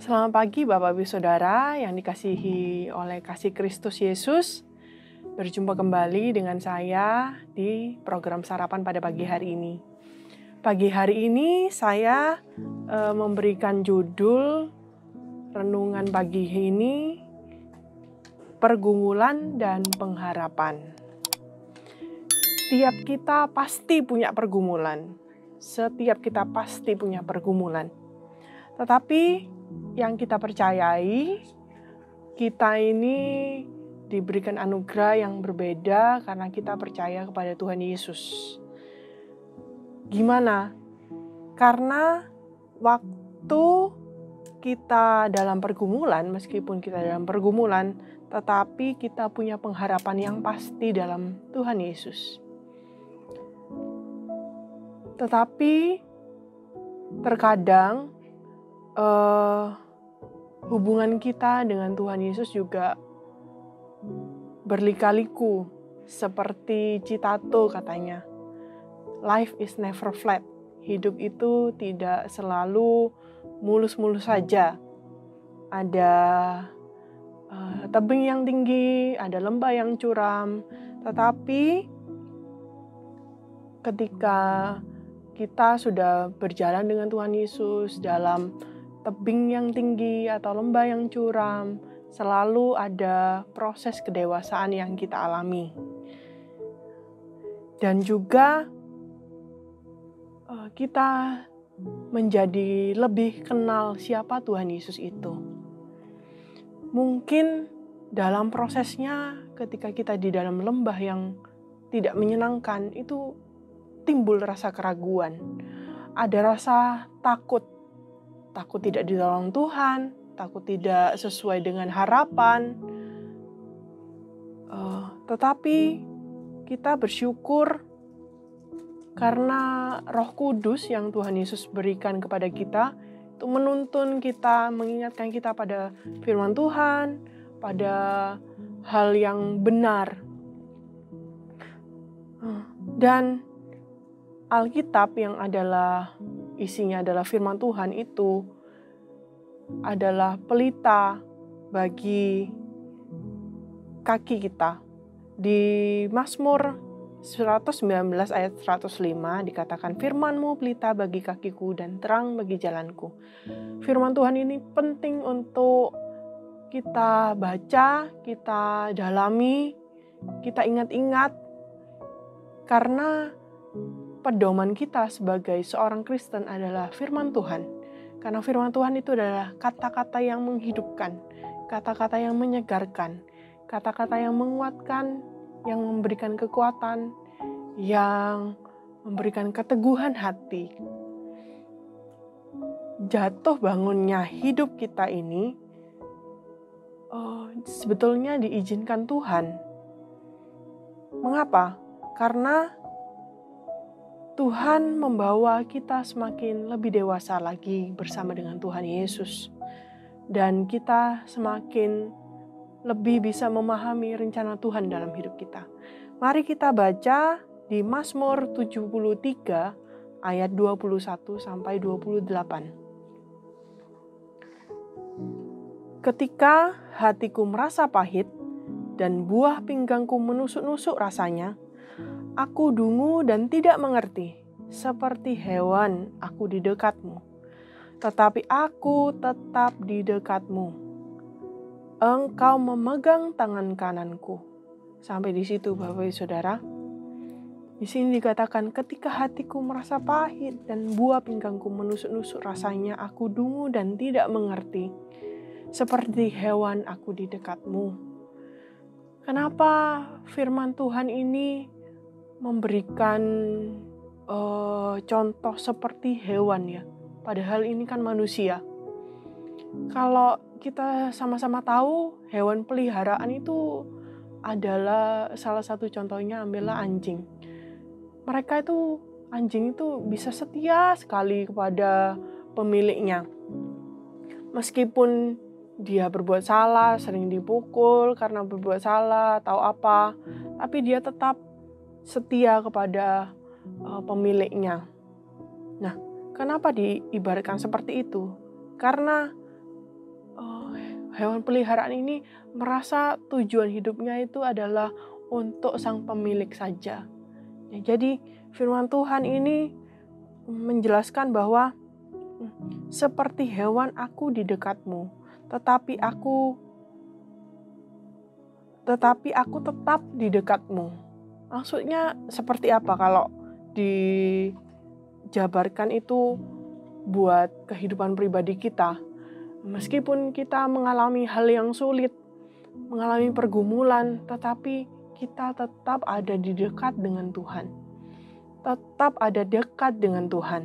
Selamat pagi Bapak Ibu Saudara yang dikasihi oleh kasih Kristus Yesus. Berjumpa kembali dengan saya di program sarapan pada pagi hari ini. Pagi hari ini saya memberikan judul renungan pagi ini, pergumulan dan pengharapan. Setiap kita pasti punya pergumulan. Setiap kita pasti punya pergumulan. Tetapi yang kita percayai, kita ini diberikan anugerah yang berbeda karena kita percaya kepada Tuhan Yesus. Gimana? Karena waktu kita dalam pergumulan, meskipun kita dalam pergumulan, tetapi kita punya pengharapan yang pasti dalam Tuhan Yesus. Tetapi terkadang hubungan kita dengan Tuhan Yesus juga berlika-liku, seperti Citato katanya. Life is never flat. Hidup itu tidak selalu mulus-mulus saja. Ada tebing yang tinggi, ada lembah yang curam. Tetapi ketika kita sudah berjalan dengan Tuhan Yesus dalam tebing yang tinggi atau lembah yang curam, selalu ada proses kedewasaan yang kita alami. Dan juga kita menjadi lebih kenal siapa Tuhan Yesus itu. Mungkin dalam prosesnya ketika kita di dalam lembah yang tidak menyenangkan, itu timbul rasa keraguan. Ada rasa takut tidak ditolong Tuhan, takut tidak sesuai dengan harapan. Tetapi kita bersyukur karena Roh Kudus yang Tuhan Yesus berikan kepada kita itu menuntun kita, mengingatkan kita pada firman Tuhan, pada hal yang benar. Dan Alkitab yang isinya adalah firman Tuhan itu adalah pelita bagi kaki kita. Di Mazmur 119 ayat 105 dikatakan, firman-Mu pelita bagi kakiku dan terang bagi jalanku. Firman Tuhan ini penting untuk kita baca, kita dalami, kita ingat-ingat, karena pedoman kita sebagai seorang Kristen adalah firman Tuhan. Karena firman Tuhan itu adalah kata-kata yang menghidupkan, kata-kata yang menyegarkan, kata-kata yang menguatkan, yang memberikan kekuatan, yang memberikan keteguhan hati. Jatuh bangunnya hidup kita ini sebetulnya diizinkan Tuhan. Mengapa? Karena Tuhan membawa kita semakin lebih dewasa lagi bersama dengan Tuhan Yesus. Dan kita semakin lebih bisa memahami rencana Tuhan dalam hidup kita. Mari kita baca di Mazmur 73 ayat 21 sampai 28. Ketika hatiku merasa pahit dan buah pinggangku menusuk-nusuk rasanya, aku dungu dan tidak mengerti, seperti hewan aku di dekatmu. Tetapi aku tetap di dekatmu. Engkau memegang tangan kananku. Sampai di situ Bapak Ibu Saudara. Di sini dikatakan, ketika hatiku merasa pahit dan buah pinggangku menusuk-nusuk rasanya, aku dungu dan tidak mengerti, seperti hewan aku di dekatmu. Kenapa firman Tuhan ini memberikan contoh seperti hewan ya? Padahal ini kan manusia. Kalau kita sama-sama tahu hewan peliharaan itu adalah salah satu contohnya ambillah anjing. Anjing itu bisa setia sekali kepada pemiliknya. Meskipun dia berbuat salah, sering dipukul karena berbuat salah atau apa, tapi dia tetap setia kepada pemiliknya. Nah, kenapa diibaratkan seperti itu? Karena hewan peliharaan ini merasa tujuan hidupnya itu adalah untuk sang pemilik saja. Ya, jadi firman Tuhan ini menjelaskan bahwa seperti hewan aku di dekatmu, tetapi aku tetap di dekatmu. Maksudnya seperti apa kalau dijabarkan itu buat kehidupan pribadi kita? Meskipun kita mengalami hal yang sulit, mengalami pergumulan, tetapi kita tetap ada di dekat dengan Tuhan. Tetap ada dekat dengan Tuhan.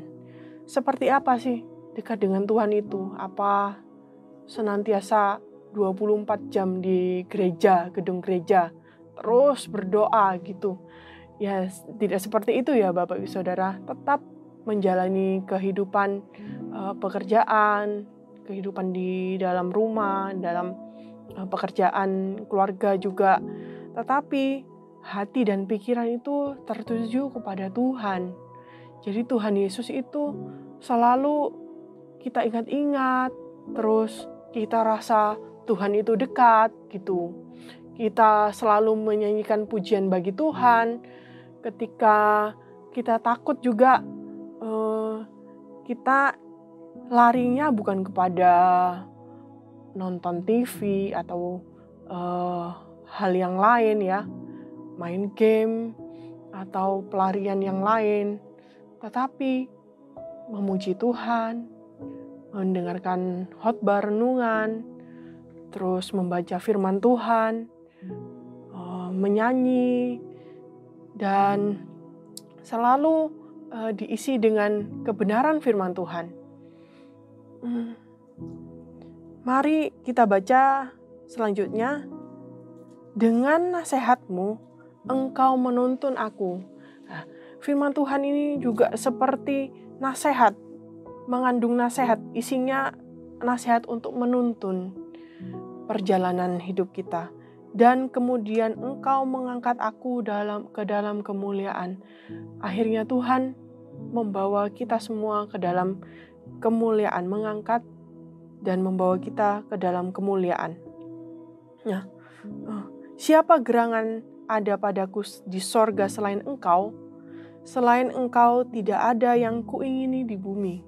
Seperti apa sih dekat dengan Tuhan itu? Apa senantiasa 24 jam di gereja, gedung gereja, terus berdoa gitu? Ya, tidak seperti itu ya Bapak Ibu Saudara. Tetap menjalani kehidupan pekerjaan, kehidupan di dalam rumah, dalam pekerjaan keluarga juga. Tetapi hati dan pikiran itu tertuju kepada Tuhan. Jadi Tuhan Yesus itu selalu kita ingat-ingat, terus kita rasa Tuhan itu dekat gitu. Kita selalu menyanyikan pujian bagi Tuhan. Ketika kita takut juga, kita larinya bukan kepada nonton TV atau hal yang lain ya, main game atau pelarian yang lain, tetapi memuji Tuhan, mendengarkan khotbah renungan, terus membaca firman Tuhan, menyanyi, dan selalu diisi dengan kebenaran firman Tuhan. Mari kita baca selanjutnya. Dengan nasihatmu, engkau menuntun aku. Nah, firman Tuhan ini juga seperti nasihat, mengandung nasihat, isinya nasihat untuk menuntun perjalanan hidup kita. Dan kemudian engkau mengangkat aku ke dalam kemuliaan. Akhirnya Tuhan membawa kita semua ke dalam kemuliaan, mengangkat dan membawa kita ke dalam kemuliaan. Nah, siapa gerangan ada padaku di sorga selain engkau? Selain engkau tidak ada yang kuingini di bumi.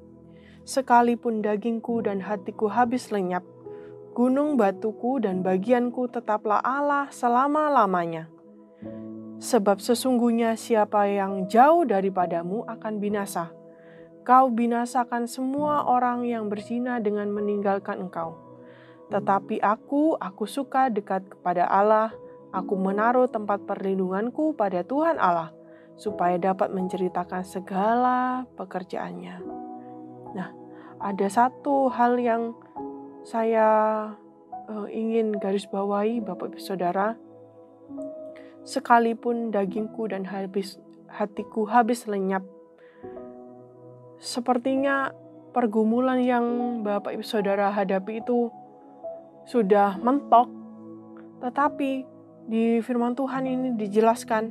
Sekalipun dagingku dan hatiku habis lenyap, gunung batuku dan bagianku tetaplah Allah selama-lamanya. Sebab sesungguhnya siapa yang jauh daripadamu akan binasa. Kau binasakan semua orang yang berzina dengan meninggalkan engkau. Tetapi aku suka dekat kepada Allah. Aku menaruh tempat perlindunganku pada Tuhan Allah, supaya dapat menceritakan segala pekerjaannya. Nah, ada satu hal yang saya ingin garis bawahi Bapak Ibu Saudara. Sekalipun dagingku dan hatiku habis lenyap, sepertinya pergumulan yang Bapak Ibu Saudara hadapi itu sudah mentok, tetapi di firman Tuhan ini dijelaskan,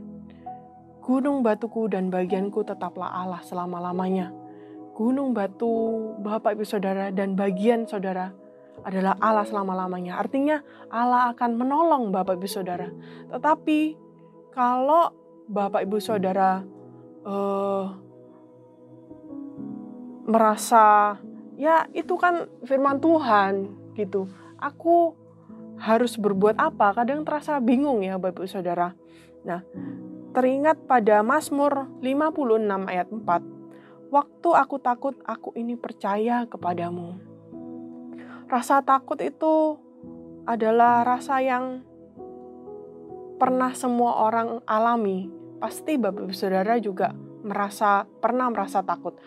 gunung batuku dan bagianku tetaplah Allah selama-lamanya. Gunung batu Bapak Ibu Saudara dan bagian Saudara adalah Allah selama-lamanya. Artinya Allah akan menolong Bapak Ibu Saudara. Tetapi kalau Bapak Ibu Saudara merasa ya itu kan firman Tuhan gitu, aku harus berbuat apa? Kadang terasa bingung ya Bapak Ibu Saudara. Nah, teringat pada Mazmur 56 ayat 4. Waktu aku takut, aku ini percaya kepadamu. Rasa takut itu adalah rasa yang pernah semua orang alami. Pasti Bapak Ibu Saudara juga pernah merasa takut.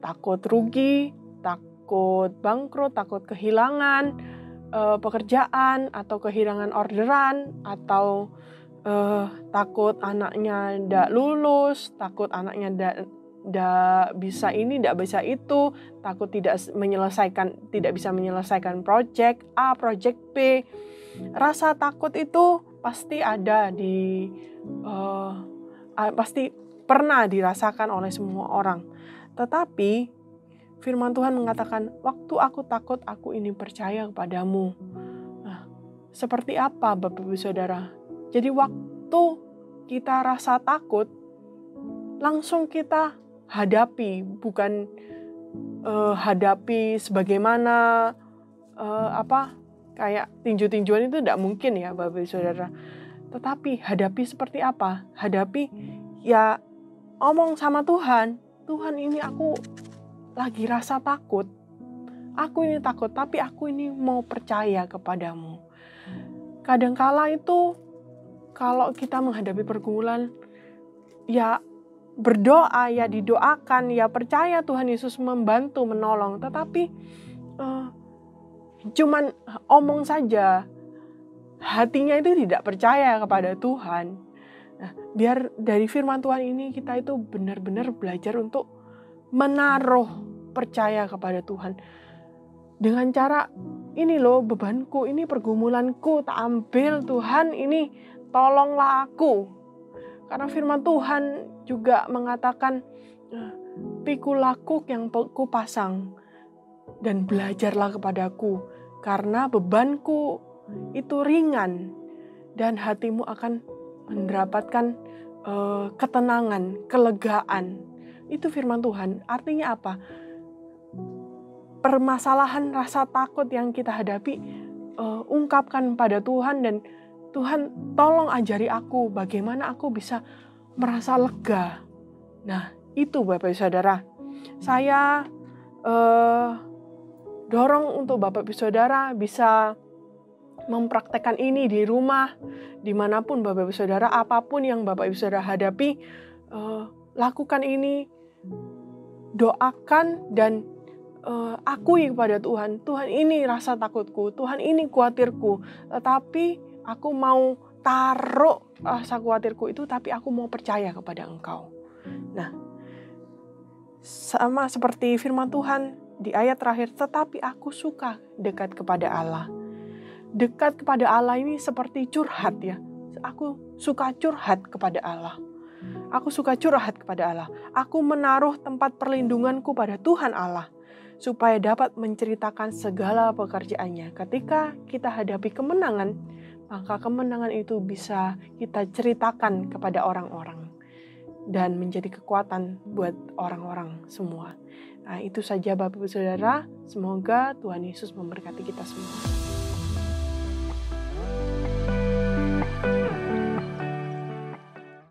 Takut rugi, takut bangkrut, takut kehilangan pekerjaan atau kehilangan orderan, atau takut anaknya tidak lulus, takut anaknya tidak bisa ini, tidak bisa itu, takut tidak bisa menyelesaikan project A, project B. Rasa takut itu pasti ada pasti pernah dirasakan oleh semua orang. Tetapi firman Tuhan mengatakan, waktu aku takut, aku ini percaya kepadamu. Nah, seperti apa Bapak Ibu Saudara? Jadi waktu kita rasa takut, langsung kita hadapi, bukan hadapi sebagaimana kayak tinju-tinjuan itu tidak mungkin ya Bapak Ibu Saudara. Tetapi hadapi seperti apa? Hadapi ya omong sama Tuhan. Tuhan, ini aku lagi rasa takut. Aku ini takut, tapi aku ini mau percaya kepadamu. Kadangkala itu kalau kita menghadapi pergumulan, ya berdoa, ya didoakan, ya percaya Tuhan Yesus membantu, menolong. Tetapi cuman omong saja, hatinya itu tidak percaya kepada Tuhan. Nah, biar dari firman Tuhan ini kita itu benar-benar belajar untuk menaruh percaya kepada Tuhan. Dengan cara, ini loh bebanku, ini pergumulanku, tak ambil Tuhan, ini tolonglah aku. Karena firman Tuhan juga mengatakan, pikul lakuk yang ku pasang, dan belajarlah kepadaku, karena bebanku itu ringan, dan hatimu akan mendapatkan ketenangan, kelegaan. Itu firman Tuhan. Artinya apa? Permasalahan rasa takut yang kita hadapi, ungkapkan pada Tuhan, dan Tuhan tolong ajari aku bagaimana aku bisa merasa lega. Nah, itu Bapak Ibu Saudara. Saya dorong untuk Bapak Ibu Saudara bisa mempraktekkan ini di rumah, dimanapun Bapak Ibu Saudara, apapun yang Bapak Ibu Saudara hadapi, lakukan ini, doakan dan akui kepada Tuhan. Tuhan, ini rasa takutku, Tuhan, ini khawatirku, tetapi aku mau taruh rasa khawatirku itu, tapi aku mau percaya kepada Engkau. Nah, sama seperti firman Tuhan di ayat terakhir, tetapi aku suka dekat kepada Allah. Dekat kepada Allah ini seperti curhat ya. Aku suka curhat kepada Allah. Aku suka curhat kepada Allah. Aku menaruh tempat perlindunganku pada Tuhan Allah, supaya dapat menceritakan segala pekerjaannya. Ketika kita hadapi kemenangan, maka kemenangan itu bisa kita ceritakan kepada orang-orang dan menjadi kekuatan buat orang-orang semua. Nah, itu saja Bapak Ibu Saudara. Semoga Tuhan Yesus memberkati kita semua.